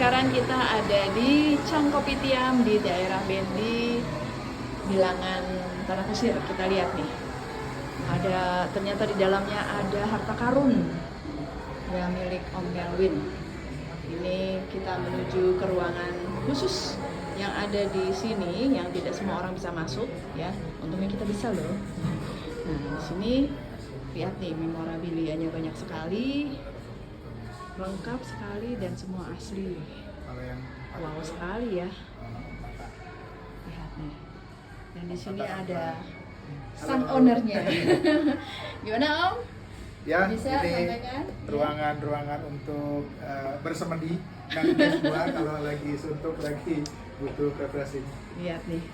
sekarang kita ada di Cangkopitiam di daerah Bendi, Bilangan Tanah Kusir. Kita lihat nih, ternyata di dalamnya ada harta karun yang milik Om Melwin. Ini kita menuju ke ruangan khusus yang ada di sini, yang tidak semua orang bisa masuk ya. Untungnya kita bisa loh. Nah, di sini lihat nih, memorabilianya banyak sekali, lengkap sekali dan semua asli. Wow sekali ya. Lihat nih. Dan di sini ada sang ownernya. Gimana Om? Ya, Bisa ini sampaikan? ruangan untuk bersemedi dan buat kalau lagi suntuk, lagi butuh refreshing. Lihat nih,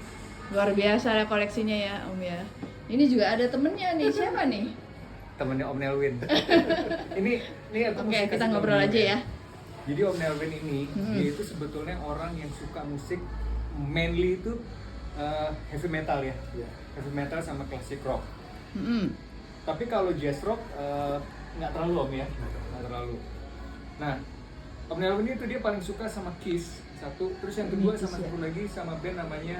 luar biasa koleksinya ya Om ya. Ini juga ada temennya nih, siapa nih? Temennya Om Melwin. ini aku Oke, mesti kita kasih ngobrol tahu aja dulu ya. Jadi Om Melwin ini dia itu sebetulnya orang yang suka musik, mainly itu heavy metal ya. Ya. Heavy metal sama classic rock. Mm-mm. Tapi kalau jazz rock nggak terlalu Om ya, nggak terlalu. Nah, Om Melwin itu dia paling suka sama Kiss satu, terus yang kedua Kiss, sama ya. satu lagi sama band namanya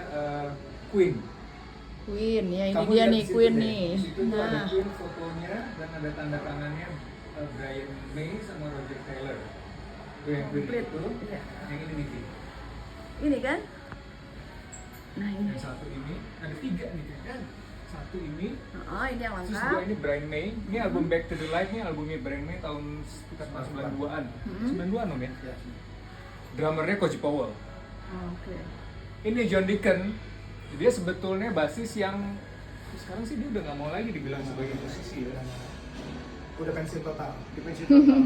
Queen. Queen ya, ini Kamu dia lihat nih di situ Queen deh. nih. Di situ tuh ada Nah, Queen fotonya dan ada tanda tangannya Brian May sama Roger Taylor. Itu yang Queen Komplit. itu, Iya. yang ini nih. ini kan? Nah ini. Yang satu ini, ada tiga nih kan. Satu ini, Oh ini yang terus lengkap. dua ini Brian May. Ini album Back to the Light nih, albumnya Brian May tahun sekitar 92-an. 92-an Om ya? Ya. Drummernya Coach Powell. Oke. Ini John Deacon. Dia sebetulnya basis yang sekarang sih dia udah nggak mau lagi dibilang sebagai musisi ya. Udah pensiun total. Di pensiun total.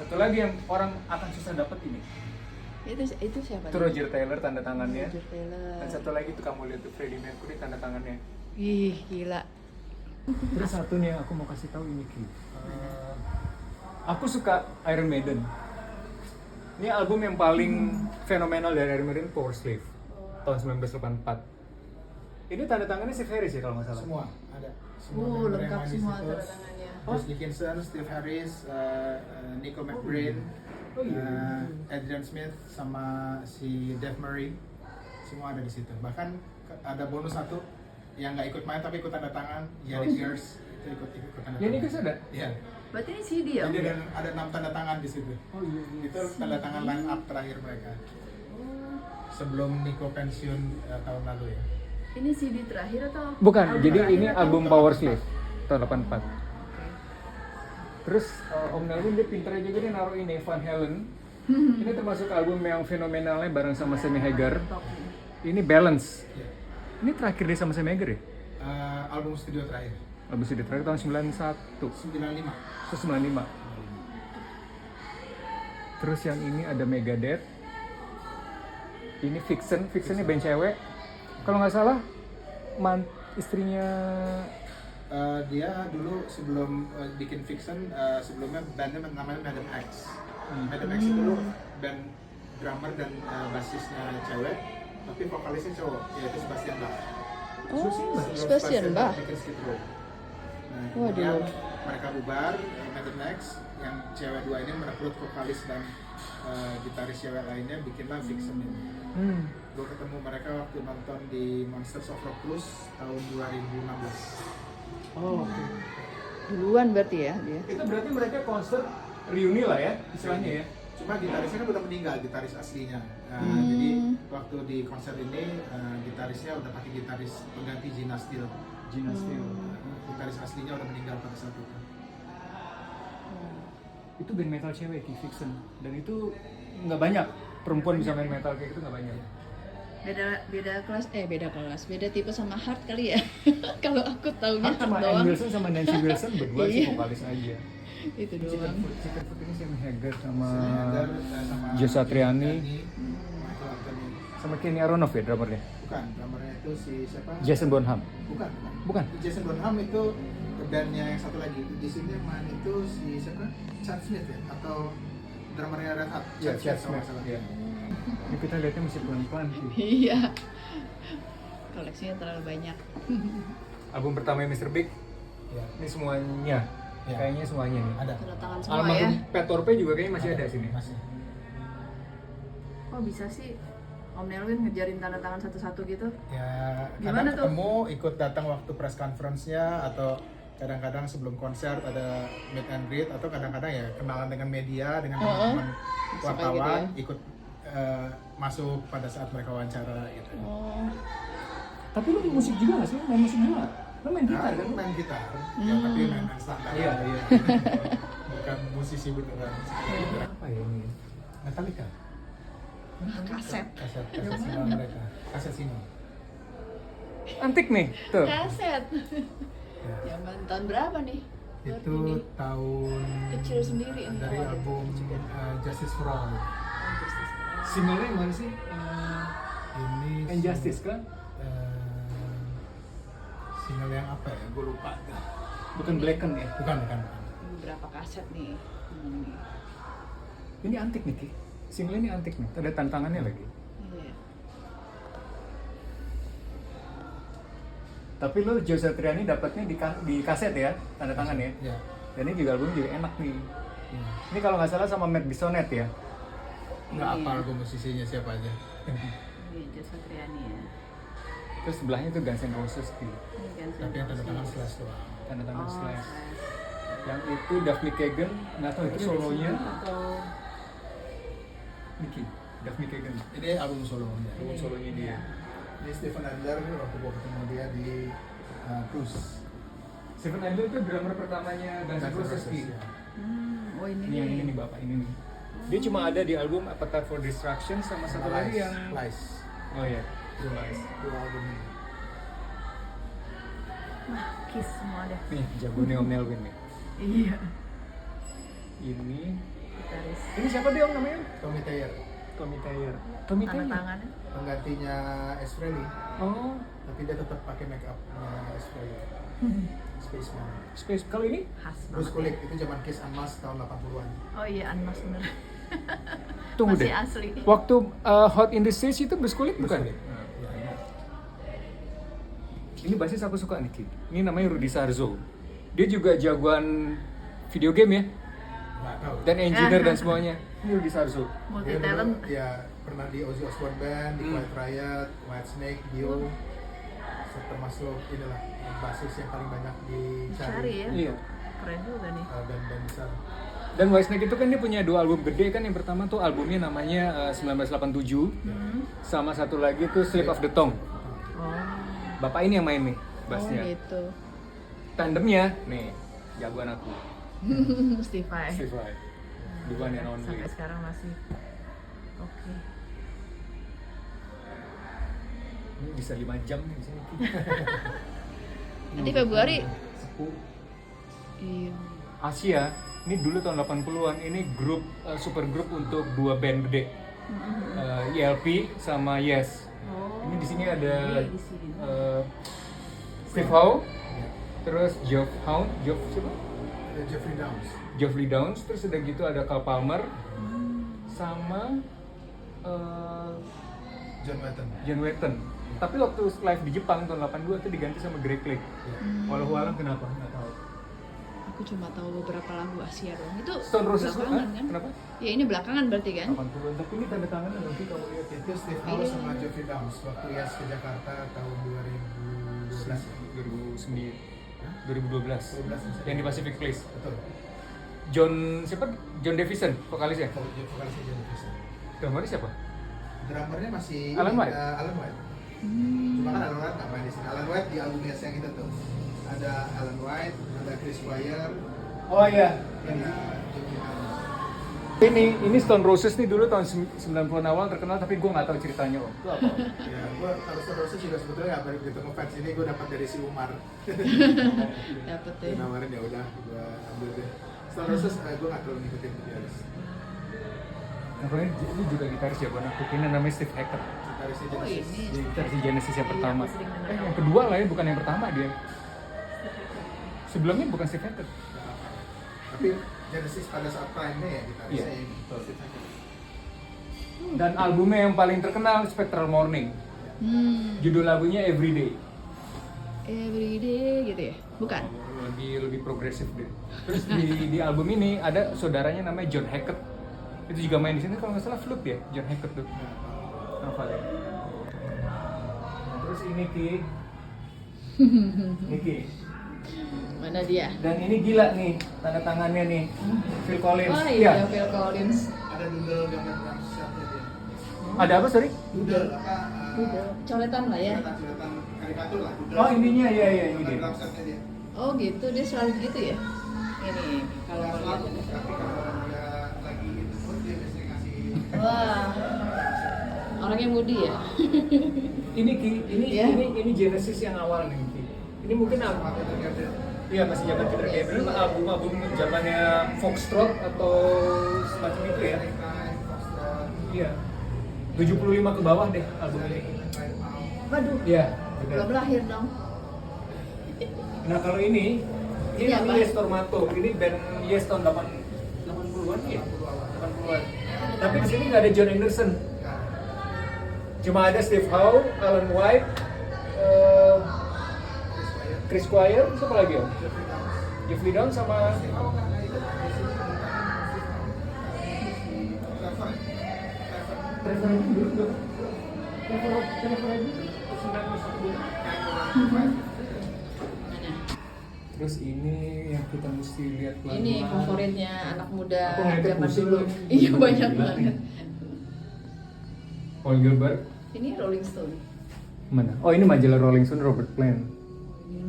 Satu lagi yang orang akan susah dapat ini. Itu siapa? Itu nih? Roger Taylor tanda tangannya. Roger Taylor. Dan satu lagi tuh kamu lihat tuh Freddie Mercury tanda tangannya. Ih gila. Terus satunya yang aku mau kasih tahu ini Ki. Aku suka Iron Maiden. Ini album yang paling fenomenal dari Iron Maiden, Power Slave tahun 1984. Ini tanda tangannya Steve Harris ya kalau nggak salah. Semua ada. Semua member yang Lengkap main di semua situ. tanda tangannya. Bruce Dickinson, Steve Harris, Nico McBrain, Oh iya. Adrian Smith, sama si Dave Murray, semua ada di situ. Bahkan ada bonus satu yang nggak ikut main tapi ikut tanda tangan, Yannick Gers itu ikut tanda tangan. Ya ini ada? Iya. Berarti ini CD ya? Jadi Om? ada 6 tanda tangan di situ. Oh iya. Itu tanda tangan line up terakhir mereka. Sebelum Nico pensiun tahun lalu ya. Ini CD terakhir atau? Bukan, album jadi terakhir ini atau? album Power Slave tahun 84. Oke. Terus Om Melvin dia pintar juga dia naruh ini Van Halen. Ini termasuk album yang fenomenalnya bareng sama Sammy Hagar. Top. Ini Balance. Iya. Ini terakhir dia sama Sammy Hagar ya? Album studio terakhir Album studio terakhir tahun 91. 95. Terus 95. Terus yang ini ada Megadeth. Ini Vixennya band cewek. Kalau nggak salah, istrinya Dia dulu sebelum bikin Vixen, sebelumnya bandnya namanya Madam X. Madam X itu dulu band drummer dan basisnya cewek, tapi vokalisnya cowok, yaitu Sebastian Bach. Oh, Sebelum Sebastian Bach. bikin Skid Row. Nah, Waduh. kemudian mereka bubar, Madam X, yang cewek dua ini merekrut vokalis dan gitaris cewek lainnya, bikinlah Vixen ini. Gue ketemu mereka waktu nonton di Monsters of Rock Plus tahun 2016. Oh, oke. Duluan berarti ya dia. Itu berarti mereka konser reuni lah ya, istilahnya ya. Cuma gitarisnya kan udah meninggal, gitaris aslinya. Jadi waktu di konser ini gitarisnya udah pakai gitaris pengganti Gina Steele. Gina Steele. Gitaris aslinya udah meninggal pada saat itu. Itu band metal cewek Ki Vixen, dan itu nggak banyak perempuan bisa main metal kayak gitu, nggak banyak. Beda tipe sama Hart kali ya. Kalau aku taunya Hart Cuma doang. Ann Wilson sama Nancy Wilson berdua sih Iya. vokalis aja. Itu Chicken doang. Foot ini Sammy Hagar sama Sama Joe Satriani, Michael Anthony. sama Kenny Aronoff ya drummernya. Bukan, drummernya itu si siapa? Jason Bonham. Bukan. Bukan. Jason Bonham itu bandnya yang satu lagi. Di sini yang main itu si siapa? Chad Smith ya? Atau drummernya Red Hot? Ya, Chad kalau nggak Smith. salah. Ya. Ini kita lihatnya masih pelan-pelan sih. Iya. Koleksinya terlalu banyak. Album pertama Mr. Big, Ya. ini semuanya. Ya. Kayaknya semuanya nih. Ada. Tanda tangan semua ya. Almarhum Pat Torpe juga kayaknya masih ada sini. Masih. kok bisa sih Om Nelwin ngejarin tanda tangan satu-satu gitu? Ya, Gimana kadang tuh? ketemu, ikut datang waktu press conference-nya, atau kadang-kadang sebelum konser ada meet and greet, atau kadang-kadang ya kenalan dengan media, dengan teman-teman Suka wartawan, gitu ikut masuk pada saat mereka wawancara gitu. Oh. Tapi lu musik juga nggak sih? Main musik juga nggak? Lu main gitar Nah, kan? aku main gitar, ya, tapi main standar. Iya, aja. iya. Bukan musisi beneran. Apa ya ini? Metallica. Kaset. Kaset single mereka, kaset single. Antik nih, tuh. Kaset. Ya. Zaman tahun berapa nih? Itu Ini. tahun Kecil sendiri ini. dari Oh, album Justice for All. Singlenya yang mana sih? Ini Injustice kan? single yang apa ya? Gue lupa. Bukan Blacken ya? Bukan. Berapa kaset nih? Ini. Ini antik nih, Ki. Single ini antik nih, ada tantangannya lagi. Iya. Tapi lu Joe Satriani dapatnya di kaset ya, tanda tangan ya. Ya. Dan ini juga album juga enak nih. Ya. Ini kalau nggak salah sama Matt Bisonet ya. Nggak apal gue musisinya siapa aja. Ini Jasa Triani ya. Terus sebelahnya tuh Guns N' Roses gitu. Ini kan Tapi yang tanda tangan Slash doang. Tanda tangan Oh, Slash. Slash. Yang itu Duffy Kagan, nggak tahu itu solonya. Atau Nicky, Duffy Kagan. Ini album solonya. Album solonya dia. Ini Stephen Adler waktu gue ketemu dia di Cruise. Stephen Adler itu drummer pertamanya Guns N' Roses. Ki. ya. oh ini Ini yang ini nih bapak ini nih. Dia cuma ada di album Appetite for Destruction sama satu lagi yang Lies. oh ya, True Lies. Dua album ini. Wah, Kiss semua deh. Nih jagonya Om Nelwin nih. Iya. Ini Gitaris. ini siapa dia Om namanya? Tommy Thayer, Tommy Thayer. Tommy Tanda Thayer. tangannya. penggantinya Ace Frehley, Oh, tapi dia tetap pakai make upnya Ace Frehley. Spaceman. Space kalau ini Khas Bruce banget. Kulick itu zaman Kiss Unmasked tahun 80-an. Oh iya, Anmas bener. tunggu Masih deh. asli. Waktu Hot in the Stage itu Bruce Kulick bukan? Kulick. Ya. Ini basis aku suka nih Ki. Ini namanya Rudy Sarzo. Dia juga jagoan video game ya Nggak tahu. dan engineer dan semuanya. Ini Rudy Sarzo. Multi Dia dulu, talent. ya pernah di Ozzy Osbourne Band, di Quiet Riot, White Snake, Dio. Termasuk inilah basis yang paling banyak Dicari dicari. ya. Iya. Keren juga nih. Band-band besar. Dan Whitesnake itu kan dia punya dua album gede kan. Yang pertama tuh albumnya namanya 1987 sama satu lagi tuh Slip of the Tongue. Oh. Bapak ini yang main nih bassnya. Oh gitu. Tandemnya nih jagoan aku. Steve Vai. Steve Vai. The one and only. Sampai sekarang masih. Oke. Ini bisa 5 jam nih di sini. Nanti Februari. Sepuh. Iya. Asia, ini dulu tahun 80-an ini grup super grup untuk dua band gede. ELP sama Yes. Oh. Ini di sini ada Iya, di sini. Steve Howe, terus Geoff Hound, Geoff siapa? Ada Jeffrey Downs. Geoffrey Downs, terus udah gitu ada Carl Palmer sama John Wetton. John Wetton. Tapi waktu live di Jepang tahun 82 itu diganti sama Greg Lake. Walau alam kenapa? Nggak tahu. Aku cuma tahu beberapa lagu Asia doang. Itu Stone Roses belakangan Hah? kan? Kenapa? Ya ini belakangan berarti kan? 80-an. Tapi ini tanda tangannya nanti kamu lihat ya. Itu Steve Howe sama Jeffrey Downs waktu Yes ke Jakarta tahun 2012 ya. 2012. 2012. Yang di Pacific Place. Betul. John siapa? John Davison, vokalisnya. Kalau vokalisnya John Davison. Drummernya siapa? Drummernya masih Alan White? Alan White. Cuma kan Alan White nggak main di sini. Alan White di album Yes yang itu tuh. Ada Alan White, ada Chris Squire, Oh iya. ada Jeffrey Downs. Ini Stone Roses nih dulu tahun 90-an awal terkenal tapi gue nggak tahu ceritanya om. Itu apa? Ya, gua kalau Stone Roses juga sebetulnya nggak baru ketemu fans ini, gue dapat dari si Umar. Dapet Dia ya. nawarin ya udah, gue ambil deh. Stone Roses gue nggak terlalu ngikutin dia. Nah, ini juga gitaris jagoan aku. Ini namanya Steve Hackett. Dari si Oh Genesis. ini. Dia gitaris di Genesis yang Iya, pertama. aku sering dengar Yang nama. kedua lah ya, bukan yang pertama dia. Sebelumnya bukan Steve Hackett. Tapi Genesis pada saat prime-nya ya gitarisnya Iya, yang betul. Steve Hackett. Dan albumnya yang paling terkenal Spectral Morning. Judul lagunya Everyday. Everyday gitu ya? Bukan? Lebih progresif deh. Terus di album ini ada saudaranya namanya John Hackett. Itu juga main di sini kalau nggak salah Flute ya, John Hackett tuh. Apa ya? Terus ini Ki. Niki. Mana dia? Dan ini gila nih, tanda tangannya nih. Phil Collins. Oh iya, Phil Collins. Ada doodle gambar drum setnya dia. Ada apa, sorry? Doodle apa? Udah, coretan lah ya. Coretan karikatur lah. Doodle. Oh, ininya ya ini Gambar dia. drum setnya dia. Oh gitu, dia selalu gitu ya? Ini, kalau Nggak mau lihat selalu, ada. tapi kalau dia lagi itu pun dia biasanya ngasih. Wah, orangnya Moody ya? Ini Ki, Ya. ini Genesis yang awal nih Ki. Ini mungkin Sama Peter Gabriel. iya masih zaman Peter Gabriel, album-album zamannya Foxtrot atau semacam itu ya. Iya. 75 ke bawah deh album ini. Waduh, Iya, belum benar. lahir dong. Nah, kalau ini Ini namanya apa? Yes Tormato. Ini band Yes tahun 80-an ya? 80-an. Tapi di sini nggak ada John Anderson. Cuma ada Steve Howe, Alan White, Chris Squire, siapa lagi om? Jeffrey Downs sama Trevor aja dulu dong. Trevor aja. Mana? Terus ini yang kita mesti lihat pelan-pelan. Ini favoritnya anak muda Aku ngeliatnya zaman pusing dulu. loh. Iya banyak Gila banget. Paul Gilbert. Ini Rolling Stone. Mana? Oh ini majalah Rolling Stone Robert Plant. Ini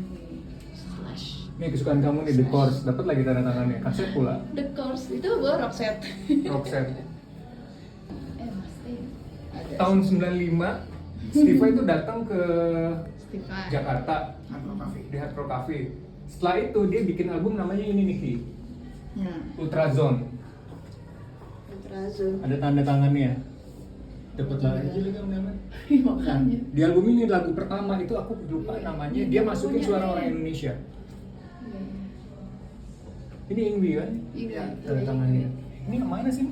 Slash. Ini kesukaan kamu nih The Course. Dapat lagi tanda tangannya. Kaset pula. The Course itu gua rock set. Roxette. Mas ada. Tahun 95 Steve itu datang ke Stefan. Jakarta Hard Rock Cafe. di Hard Rock Cafe. Setelah itu dia bikin album namanya ini Niki, Ya. Ultrazone. Ultrazone. Ada tanda tangannya. Dapat lagi lagi namanya. Makanya. Di album ini lagu pertama itu aku lupa namanya. Dia masukin suara orang Indonesia. Ini Ingwi kan? Iya. Tanda tangannya. Ini yang mana sih?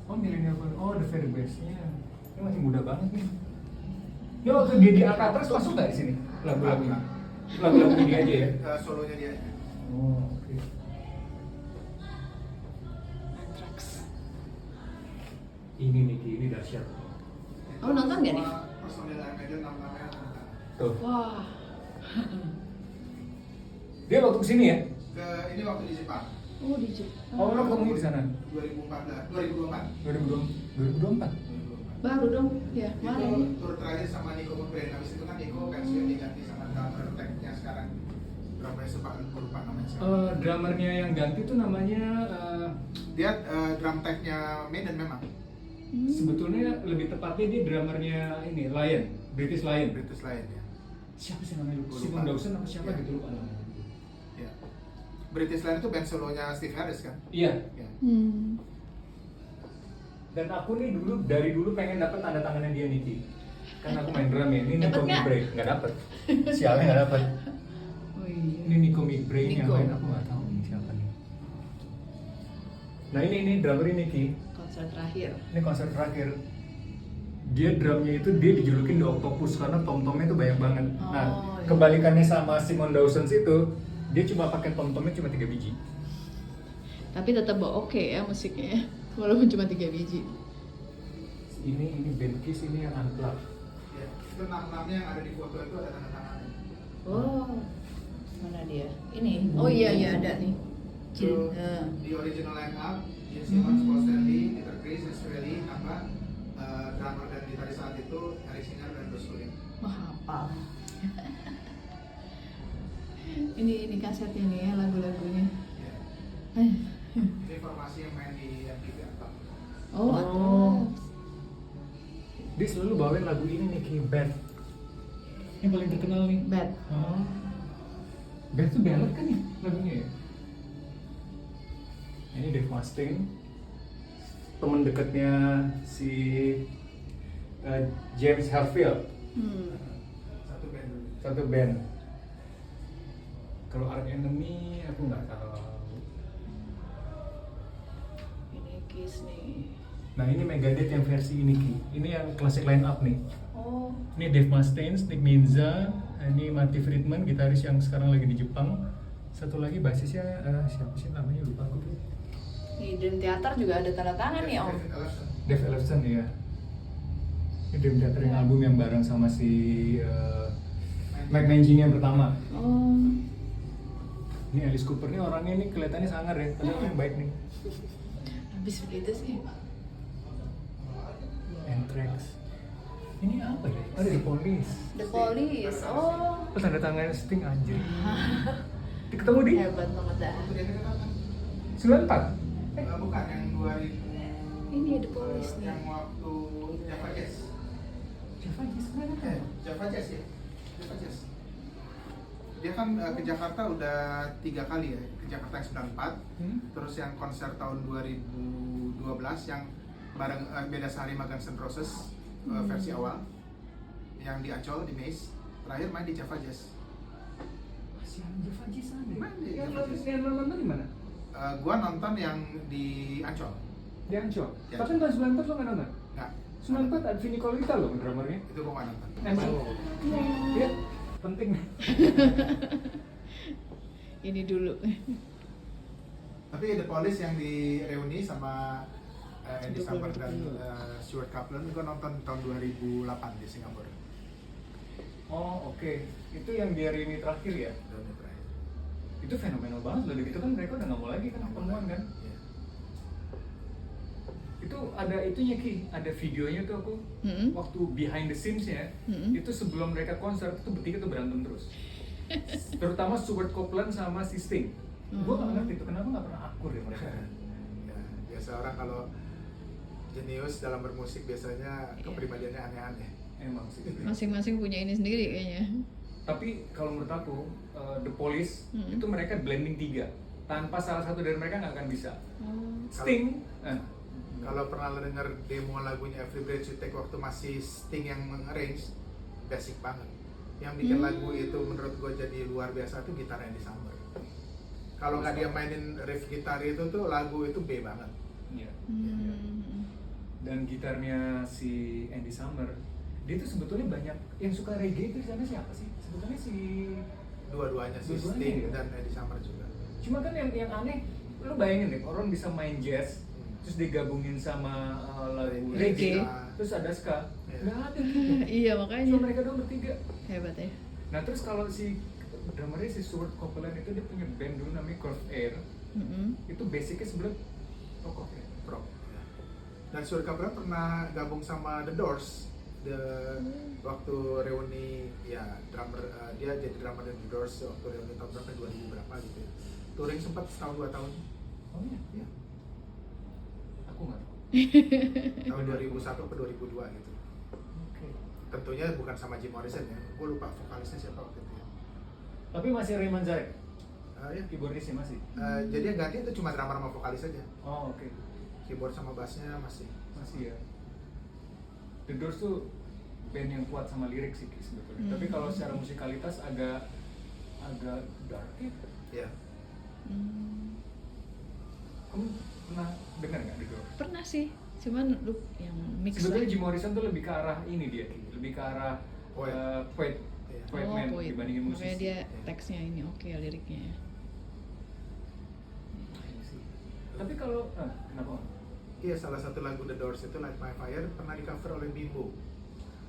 Oh Millennial Phone. Oh The Very Best-nya. Ini masih muda banget nih. Ini waktu dia di Alcatraz masuk nggak di sini? Lagu-lagunya? Lagu-lagu dia aja ya? Solonya dia. Oh oke. Anthrax. Ini Niki, ini dahsyat. Oh, nonton nggak nih? Personil Iron Maiden namanya nonton. Tuh. Wah. Dia waktu kesini ya? Ini waktu di Jepang. Oh di Jepang. Oh lo ketemu di sana? 2024. 2024. Baru dong. Ya, Itu mana? tur terakhir sama Nico McBrain. Habis itu kan Nico pensiun diganti sama drummer tag-nya sekarang. Drummer sempat lupa namanya sekarang. Drummernya yang ganti tuh namanya Dia drum tag-nya Maiden memang. sebetulnya lebih tepatnya dia drummernya ini Lion, British Lion. British lain ya. Siapa sih namanya? Lupa. Simon Dawson apa siapa Iya. gitu lupa namanya. Ya. British Lion itu band solonya Steve Harris kan? Iya. Ya. Dan aku nih dari dulu pengen dapat tanda tangannya dia Niki. Karena aku main drum ya. Ini Dapet Nico nggak? McBrain nggak dapet. Sialnya nggak dapet. Oh iya. Ini Nico McBrain yang Nico. lain aku nggak tahu nih siapa nih. Nah ini drummer ini Niki. Konser terakhir. Ini konser terakhir. Dia drumnya itu dia dijulukin The Octopus karena tom-tomnya itu banyak banget. Oh, Nah iya. kebalikannya sama Simon Dawson itu dia cuma pakai tom-tomnya cuma 3 biji. Tapi tetap oke ya musiknya. Walaupun cuma 3 biji. Ini band Kiss ini yang unplugged. Ya. Itu nama-namanya yang ada di foto itu ada tanda tangannya. Oh. Mana dia? Ini. Oh iya ada nih. Itu Nah. di original line up, Gene Simmons, Paul Stanley, Peter Criss, Chris Riley, drummer dan gitaris saat itu Eric Singer dan Bruce Williams. Wah, hafal. ini kasetnya nih ya lagu-lagunya. Ya. Eh. Ini informasi yang main di MTV Unplugged. Oh, Oh. Anthrax. Dia selalu bawain lagu ini nih kayak Bad. Yang paling terkenal nih. Bad. Oh. Bad tuh ballad kan ya lagunya ya? Ini Dave Mustaine, temen dekatnya si James Hetfield, Satu band dulu. satu band. Kalau Arch Enemy aku nggak tahu. Ini Kiss nih. Nah ini Megadeth yang versi ini Ki. Ini yang classic line up nih. Oh. Ini Dave Mustaine, Nick Menza, ini Marty Friedman, gitaris yang sekarang lagi di Jepang. Satu lagi basisnya siapa sih namanya lupa aku tuh. Di Dream Theater juga ada tanda tangan nih Om. Dave Ellefson ya. Ini Dream Theater yang album yang bareng sama si Mike Mangini yang pertama. Oh. Ini Alice Cooper nih orangnya ini kelihatannya sangar ya, padahal yang baik nih. Habis begitu sih. Anthrax. Ini apa ya? Oh, The Police. The Police. Oh. Oh, tanda tangan Sting anjir. Ketemu di Hebat banget dah. 94. Bukan yang 2000. Ini The Police nih. Yang waktu Java Jazz. Java Jazz mana kan? Java Jazz ya. Java Jazz. Dia kan ke Jakarta udah 3 kali ya. Ke Jakarta yang 94. Terus yang konser tahun 2012 yang bareng beda sehari sama Guns N' Roses versi awal. Yang di Ancol di Maze. Terakhir main di Java Jazz. Masih ada Java Jazz ada. Main di Yang Java Jazz. lo nonton di mana? Gua nonton yang di Ancol. Di Ancol. Di Tapi Ancol. tahun 94 lo nggak nonton? Nggak. 94 ada Vinny Colaiuta loh drummernya. Itu gua nggak nonton. Emang? Iya. Penting. Ini dulu. Tapi The Police yang di reuni sama Andy Samberg dan Stuart Copeland, gue nonton tahun 2008 di Singapura. Oh oke. Itu yang dia reuni terakhir ya? Tahun terakhir. Itu fenomenal banget loh. Gitu kan mereka udah nggak mau lagi kan ketemuan kan? Iya. Itu ada itunya Ki, ada videonya tuh aku waktu behind the scenes ya. Itu sebelum mereka konser itu bertiga tuh berantem terus. Terutama Stuart Copeland sama si Sting. Gua nggak ngerti tuh kenapa nggak pernah akur ya mereka. Ya, biasa orang kalau jenius dalam bermusik biasanya kepribadiannya aneh-aneh. Emang sih. Masing-masing punya ini sendiri kayaknya. Tapi kalau menurut aku The Police itu mereka blending tiga. Tanpa salah satu dari mereka nggak akan bisa. Sting, Kalau pernah lo denger demo lagunya Every Breath You Take waktu masih Sting yang arrange, basic banget. Yang bikin lagu itu menurut gue jadi luar biasa tuh gitar Andy Samberg. Kalau nggak dia mainin riff gitar itu tuh lagu itu B banget. Iya. Dan gitarnya si Andy Samberg, dia tuh sebetulnya banyak yang suka reggae itu di sana siapa sih? Sebetulnya si Dua-duanya si Dua-duanya Sting ya? dan Andy Samberg juga. cuma kan yang aneh, lu bayangin deh orang bisa main jazz terus digabungin sama lagu Reggae. terus ada ska, Iya. nggak ada gitu. Iya Cuma makanya. mereka doang bertiga. Hebat ya. Nah terus kalau si drummernya si Stuart Copeland itu dia punya band dulu namanya Curved Air. Itu basicnya sebenarnya rock ya. Rock. Ya. Dan Stuart Copeland pernah gabung sama The Doors. Waktu reuni ya drummer dia jadi drummer The Doors waktu reuni tahun berapa 2000 berapa gitu. Touring sempat setahun 2 tahun. Oh iya? Ya. Aku nggak tahu. Tahun 2001 ke 2002 gitu. Oke. Tentunya bukan sama Jim Morrison ya. Gue lupa vokalisnya siapa waktu itu ya. Tapi masih Ray Manzarek, Ya. keyboardisnya masih. Jadi yang ganti itu cuma drummer sama vokalis aja. Oh oke. Keyboard sama bassnya masih. Masih ya. The Doors tuh band yang kuat sama lirik sih Ki, sebetulnya. Tapi kalau secara musikalitas agak dark ya. Ya. Kamu pernah dengar nggak The Doors? Pernah sih. Cuman lu yang mix Sebetulnya lah. Jim Morrison tuh lebih ke arah ini dia Ki, lebih ke arah Poet. poet Iya. man poet. dibandingin musisi. Makanya dia teksnya ini oke liriknya ya. Iya sih. Tapi kalau kenapa? Iya, salah satu lagu The Doors itu Light My Fire pernah di cover oleh Bimbo.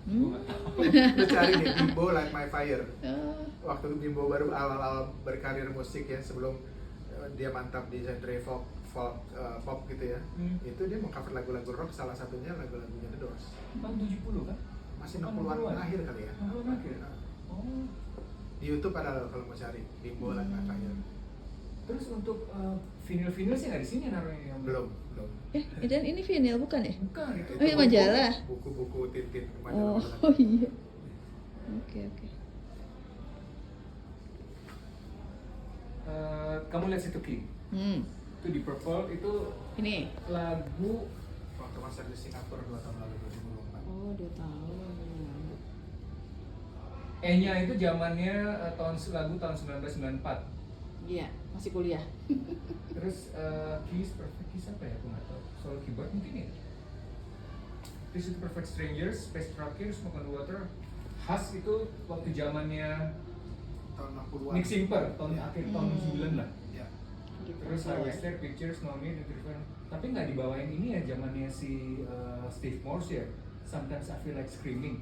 Gua nggak tahu. Lu cari deh Bimbo Light My Fire. Oh, Waktu Bimbo baru awal-awal berkarir musik ya, sebelum dia mantap di genre folk pop gitu ya. Itu dia mau cover lagu-lagu rock, salah satunya lagu-lagunya The Doors. Tahun 70 kan? Masih 60-an akhir kali ya. 60-an akhir. Oh. Di YouTube ada kalau mau cari Bimbo Light My Fire. Terus untuk vinyl sih nggak di sini naruhnya yang Belum. dan ini vinyl bukan ya? Bukan itu. Oh, iya, majalah. Buku-buku tintin Oh, majalah. iya. Oke. Kamu lihat situ Ki. Itu di Purple itu Ini. lagu Waktu konser di Singapura 2 tahun lalu 2024. Oh, 2 tahun. E-nya itu zamannya lagu tahun 1994. Iya, masih kuliah. Terus Keys Perfect Keys apa ya? Aku nggak tahu. Solo keyboard mungkin ya. Terus itu Perfect Strangers, Space Trucker, Smoke on the Water. Hush itu waktu zamannya Tahun 60-an. Nick Simper, tahun Iya. akhir tahun 9 lah. Ya. gitu. Terus Highway Star, Pictures, No Need, tapi nggak dibawain ini ya zamannya si Steve Morse ya. Sometimes I feel like screaming.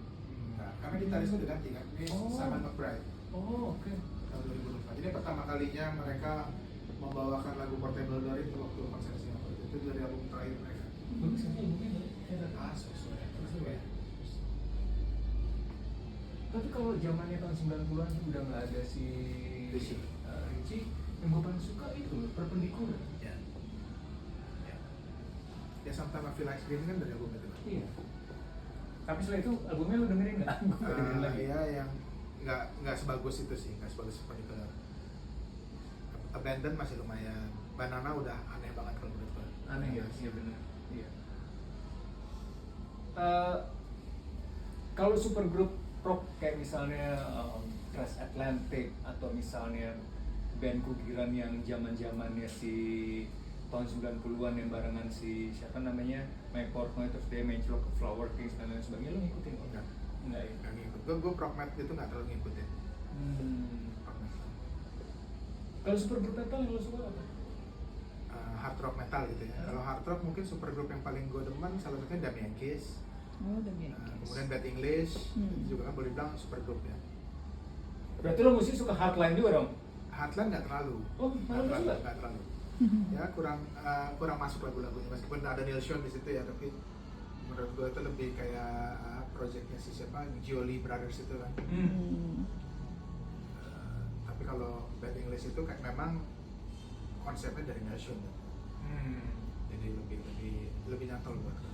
Nah, karena gitarisnya udah ganti kan, ini Oh. Simon McBride Oh, oke. tahun 2004. Ini pertama kalinya mereka membawakan lagu Portable Door itu waktu konser di Singapura. Itu dari album terakhir mereka. Bagus aja albumnya. Ah, sesuai. Ya. Tapi kalau zamannya tahun 90-an udah nggak ada si Richie. Richie, yang gue paling suka itu loh, Perpendicular. Ya. Ya. Ya Sometimes I Feel Like Screaming kan dari album itu kan. Iya. Tapi setelah itu albumnya lo dengerin nggak? Gue nggak dengerin lagi. Ya yang nggak sebagus itu sih, nggak sebagus Perpendicular. Abandon masih lumayan. Banana udah aneh banget kalau menurut gue. Aneh ya, iya benar. Iya. Kalau supergroup rock kayak misalnya Crash Atlantic atau misalnya band kugiran yang zaman-zamannya si tahun 90-an yang barengan si siapa namanya Mike Portnoy, terus dia main Flock Flower Kings dan lain sebagainya, lo ngikutin nggak? Enggak. Enggak ya? Nggak ngikut. Gue progmat itu nggak terlalu ngikutin. Progmat. Kalau supergroup metal yang lo suka apa? Hard rock metal gitu ya. Kalau hard rock mungkin supergroup yang paling gue demen salah satunya Damien Case. Oh, Damien Kemudian Bad English, Hmm. itu juga kan boleh bilang supergroup ya. Berarti lo musik suka hardline juga dong? Heartland nggak terlalu. Oh, malah nggak suka? Nggak terlalu. Ya kurang masuk lagu-lagunya meskipun ada Neil Schon di situ ya, tapi menurut gue itu lebih kayak projectnya si siapa Gioli Brothers itu kan. Tapi kalau Bad English itu kayak memang konsepnya dari Neil Schon, jadi lebih nyantol buat gue.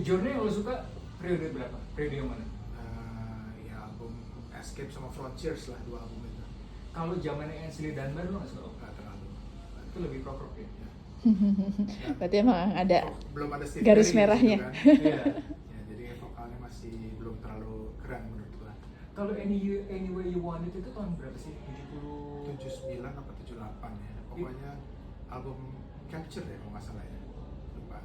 Journey yang lo suka periode berapa? Periode yang mana? Ya album Escape sama Frontiers lah, dua album itu. Kalau zamannya Ainsley Dunbar lo nggak suka? Nggak terlalu. Itu lebih prog rock ya? Ya. Berarti emang ada Belum ada Steve garis Perry merahnya. gitu kan. Iya. Ya, jadi vokalnya masih belum terlalu keren menurut gua. Kalau Anyway You Want It itu tahun berapa sih? 79 apa 78 ya. Pokoknya album Capture ya kalau nggak salah ya. Lupa.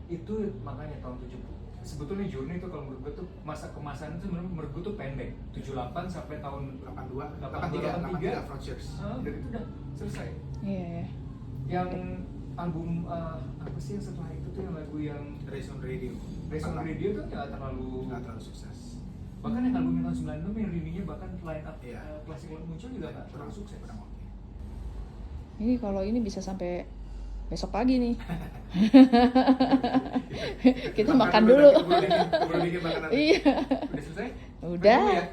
Itu makanya tahun 70. Sebetulnya Journey itu kalau menurut gue tuh masa kemasan itu menurut gue tuh pendek. 78 sampai tahun 82, 83 Frontiers. Dan itu udah selesai. Iya ya. Yang album apa sih yang setelah itu tuh yang lagu yang Race on Radio. Race on Radio tuh nggak terlalu sukses. Bahkan yang album tahun 96 yang readingnya bahkan line up Iya. klasik muncul juga nggak terlalu sukses. Kurang oke. Ini kalau ini bisa sampai besok pagi nih. Kita makan dulu. Keburu dingin makanan. Iya. Udah selesai? Udah. Makan dulu ya?